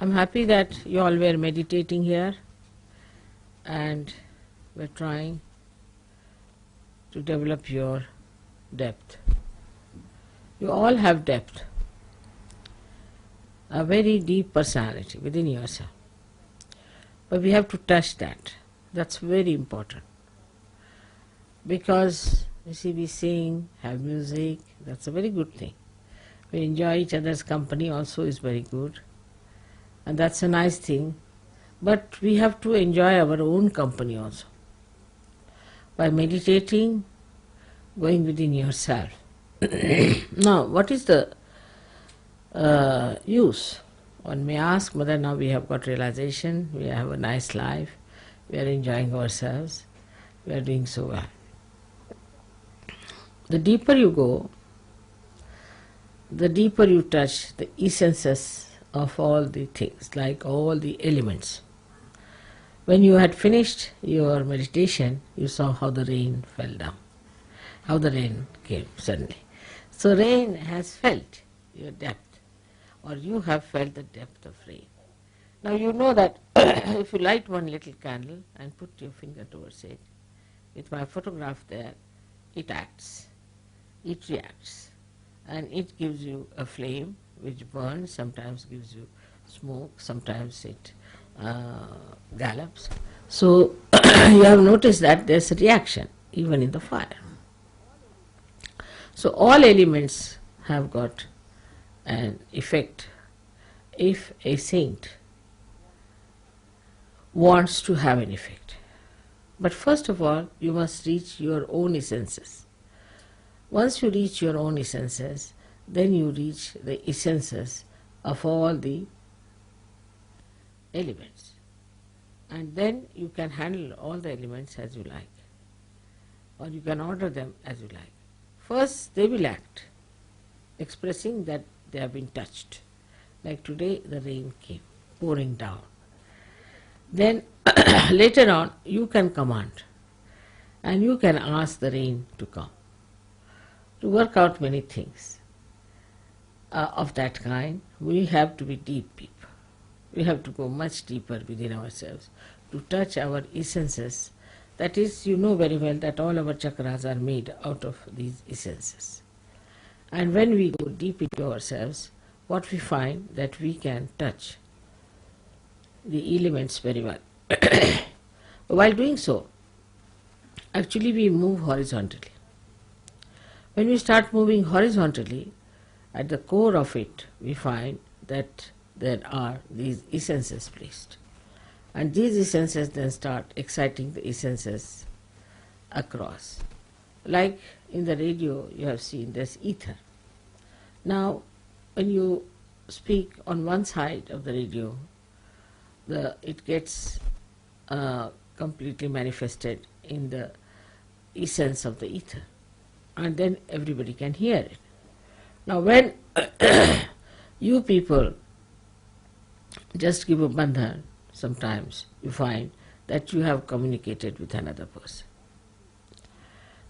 I'm happy that you all were meditating here and were trying to develop your depth. You all have depth, a very deep personality within yourself. But we have to touch that. That's very important. Because, you see, we sing, have music, that's a very good thing. We enjoy each other's company also is very good. And that's a nice thing. But we have to enjoy our own company also. By meditating, going within yourself. Now, what is the use? One may ask, Mother, now we have got realization, we have a nice life, we are enjoying ourselves, we are doing so well. The deeper you go, the deeper you touch the essences of all the things, like all the elements. When you had finished your meditation, you saw how the rain fell down, how the rain came suddenly. So rain has felt your depth, or you have felt the depth of rain. Now you know that if you light one little candle and put your finger towards it, with my photograph there, it acts, it reacts, and it gives you a flame which burns, sometimes gives you smoke, sometimes it gallops. So you have noticed that there's a reaction even in the fire. So all elements have got an effect. If a saint wants to have an effect. But first of all, you must reach your own essences. Once you reach your own essences, then you reach the essences of all the elements. And then you can handle all the elements as you like, or you can order them as you like. First, they will act, expressing that they have been touched. Like today, the rain came, pouring down. Then later on, you can command, and you can ask the rain to come, to work out many things. Of that kind, we have to be deep people. We have to go much deeper within ourselves to touch our essences. That is, you know very well that all our chakras are made out of these essences. And when we go deep into ourselves, what we find that we can touch the elements very well. While doing so, actually we move horizontally. When we start moving horizontally, at the core of it, we find that there are these essences placed. And these essences then start exciting the essences across. Like in the radio, you have seen there's ether. Now, when you speak on one side of the radio, it gets completely manifested in the essence of the ether. And then everybody can hear it. Now when you people just give a bandhan, sometimes you find that you have communicated with another person.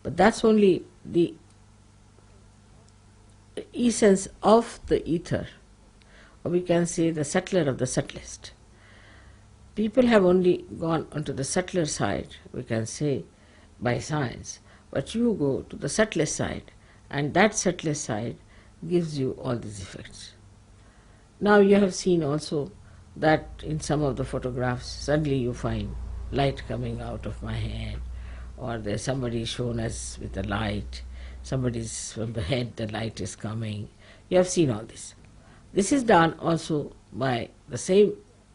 But that's only the essence of the ether, or we can say the subtler of the subtlest. People have only gone onto the subtler side, we can say, by science, but you go to the subtlest side, and that subtlest side gives you all these effects. Now you have seen also that in some of the photographs, suddenly you find light coming out of my head, or there's somebody shown us with a light, somebody's from the head the light is coming. You have seen all this. This is done also by the same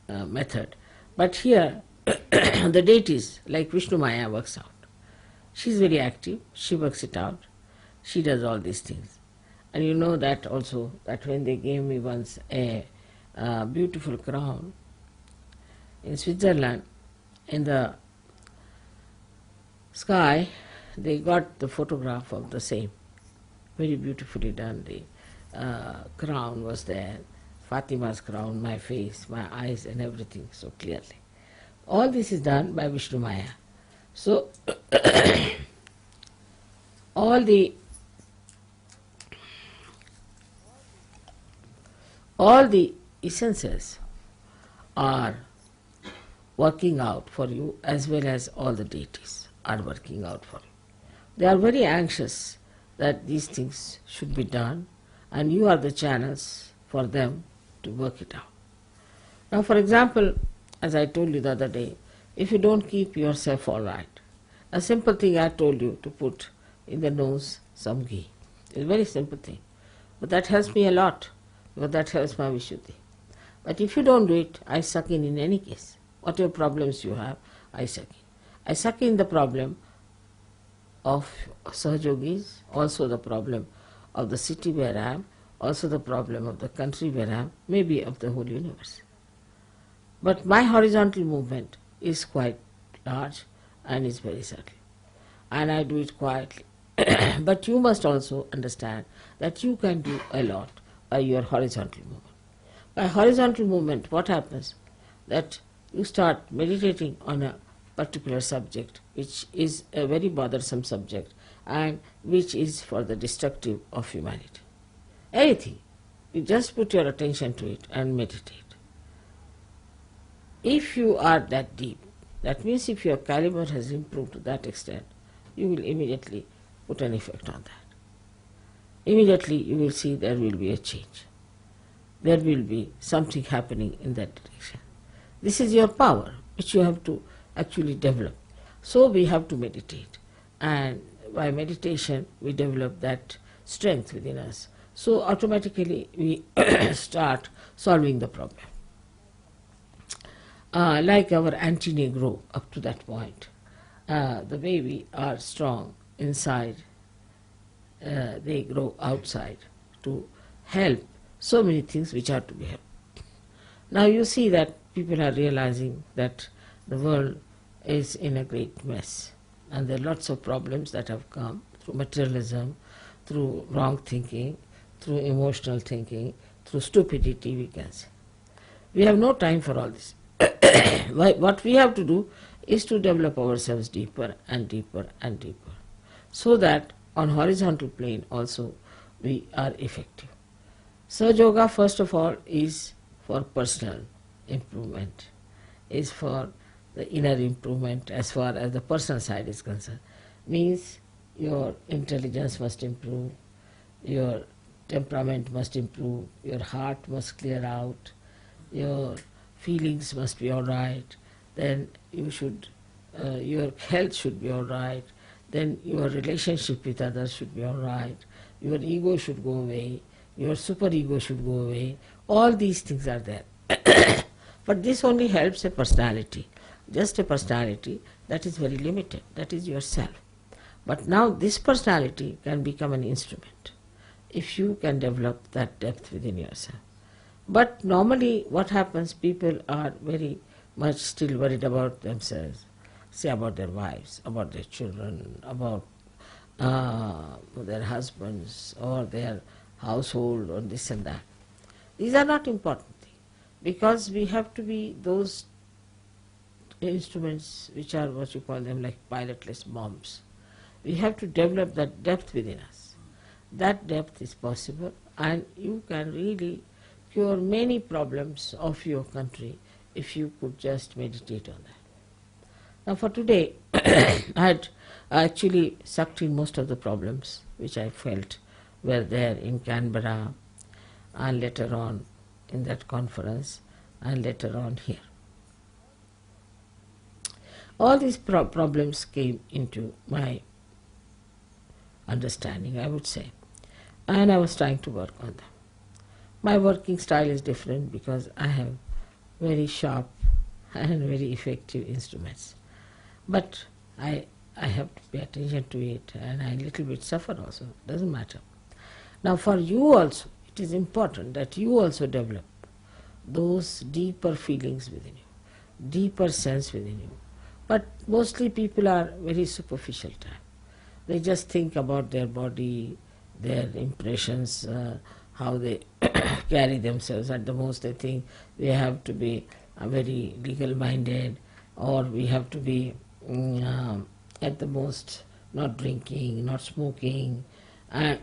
method, but here the deities like Vishnu Maya works out. She's very active, she works it out, she does all these things. And you know that also, that when they gave me once a beautiful crown in Switzerland, in the sky, they got the photograph of the same, very beautifully done. The crown was there, Fatima's crown, my face, my eyes and everything so clearly. All this is done by Vishnu Maya. So all the essences are working out for you, as well as all the deities are working out for you. They are very anxious that these things should be done, and you are the channels for them to work it out. Now, for example, as I told you the other day, if you don't keep yourself all right, a simple thing I told you to put in the nose some ghee. It's a very simple thing, but that helps me a lot, because that helps my Vishuddhi. But if you don't do it, I suck in any case. Whatever problems you have, I suck in. I suck in the problem of Sahajogis, also the problem of the city where I am, also the problem of the country where I am, maybe of the whole universe. But my horizontal movement is quite large and is very subtle, and I do it quietly. But you must also understand that you can do a lot by your horizontal movement. By horizontal movement, what happens? That you start meditating on a particular subject, which is a very bothersome subject and which is for the destructive of humanity. Anything. You just put your attention to it and meditate. If you are that deep, that means if your caliber has improved to that extent, you will immediately put an effect on that. Immediately you will see there will be a change. There will be something happening in that direction. This is your power, which you have to actually develop. So we have to meditate, and by meditation we develop that strength within us. So automatically we start solving the problem. Like our anti-Negro up to that point, the way we are strong inside, they grow outside to help so many things which are to be helped. Now you see that people are realizing that the world is in a great mess, and there are lots of problems that have come through materialism, through wrong thinking, through emotional thinking, through stupidity, we can say. We have no time for all this. What we have to do is to develop ourselves deeper and deeper and deeper, so that on horizontal plane also we are effective. Sahaja Yoga, first of all, is for personal improvement, is for the inner improvement as far as the personal side is concerned. Means your intelligence must improve, your temperament must improve, your heart must clear out, your feelings must be all right, then you should, your health should be all right, then your relationship with others should be all right, your ego should go away, your superego should go away. All these things are there. But this only helps a personality, just a personality that is very limited, that is yourself. But now this personality can become an instrument if you can develop that depth within yourself. But normally what happens, people are very much still worried about themselves, say about their wives, about their children, about their husbands or their household or this and that. These are not important things, because we have to be those instruments which are what you call them like pilotless bombs. We have to develop that depth within us. That depth is possible, and you can really cure many problems of your country if you could just meditate on that. Now for today, I had actually sucked in most of the problems which I felt were there in Canberra, and later on in that conference, and later on here. All these problems came into my understanding, I would say, and I was trying to work on them. My working style is different because I have very sharp and very effective instruments. But I have to pay attention to it, and I a little bit suffer also, doesn't matter. Now for you also, it is important that you also develop those deeper feelings within you, deeper sense within you. But mostly people are very superficial type. They just think about their body, their impressions, how they carry themselves. At the most they think we have to be very legal-minded, or we have to be at the most not drinking, not smoking, and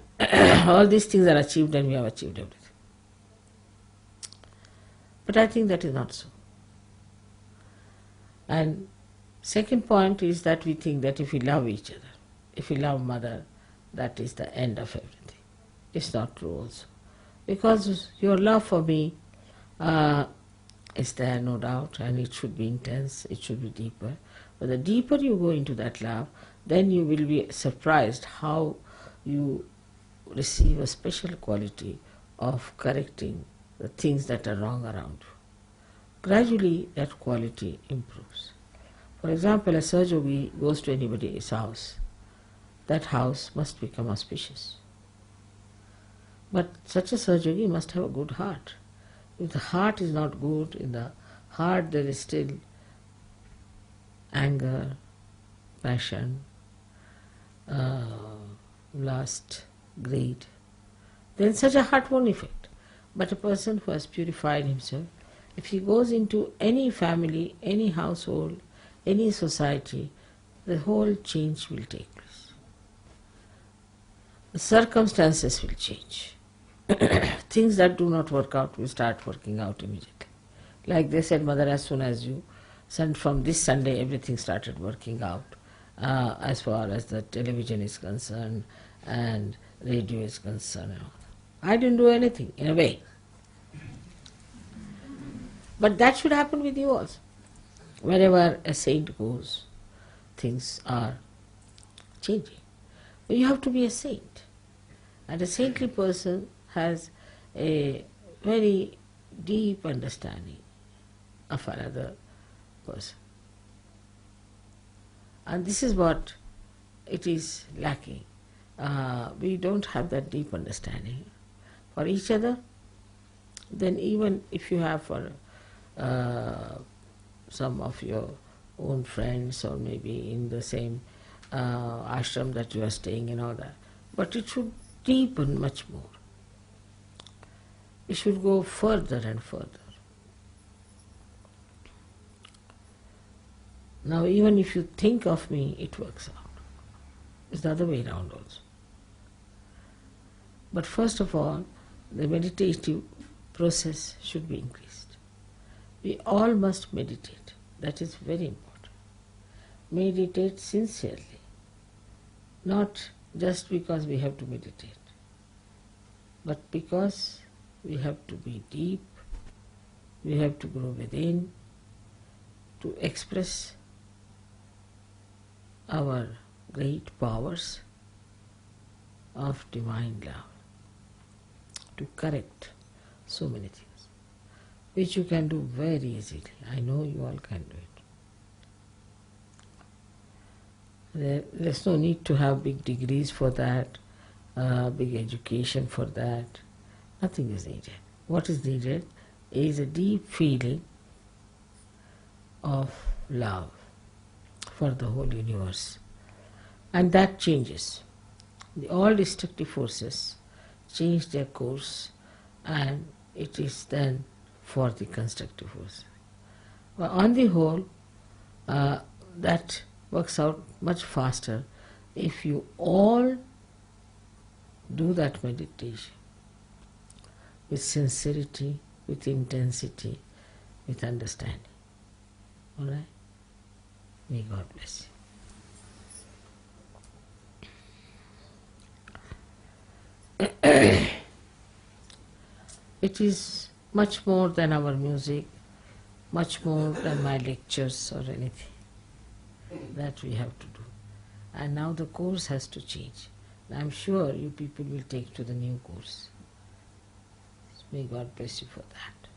all these things are achieved and we have achieved everything. But I think that is not so. And second point is that we think that if we love each other, if we love mother, that is the end of everything. It's not true also. Because your love for me is there, no doubt, and it should be intense, it should be deeper. But the deeper you go into that love, then you will be surprised how you receive a special quality of correcting the things that are wrong around you. Gradually that quality improves. For example, a Sahajogi goes to anybody's house, that house must become auspicious. But such a Sahajogi must have a good heart. If the heart is not good, in the heart there is still anger, passion, lust, greed, then such a heart won't effect. But a person who has purified himself, if he goes into any family, any household, any society, the whole change will take place. The circumstances will change. Things that do not work out will start working out immediately. Like they said, Mother, as soon as you sent from this Sunday, everything started working out as far as the television is concerned and radio is concerned. I didn't do anything, in a way. But that should happen with you also. Wherever a saint goes, things are changing. But you have to be a saint. And a saintly person has a very deep understanding of another person. And this is what it is lacking. We don't have that deep understanding for each other. Then even if you have for some of your own friends or maybe in the same ashram that you are staying and all that, but it should deepen much more. It should go further and further. Now even if you think of me, it works out. It's the other way around also. But first of all, the meditative process should be increased. We all must meditate. That is very important. Meditate sincerely. Not just because we have to meditate, but because we have to be deep, we have to grow within, to express our great powers of divine love, to correct so many things, which you can do very easily. I know you all can do it. There's no need to have big degrees for that, big education for that. Nothing is needed. What is needed is a deep feeling of love for the whole universe. And that changes. All destructive forces change their course, and it is then for the constructive force. But on the whole, that works out much faster if you all do that meditation with sincerity, with intensity, with understanding. All right? May God bless you. It is much more than our music, much more than my lectures or anything that we have to do. And now the course has to change. I'm sure you people will take to the new course. May God bless you for that.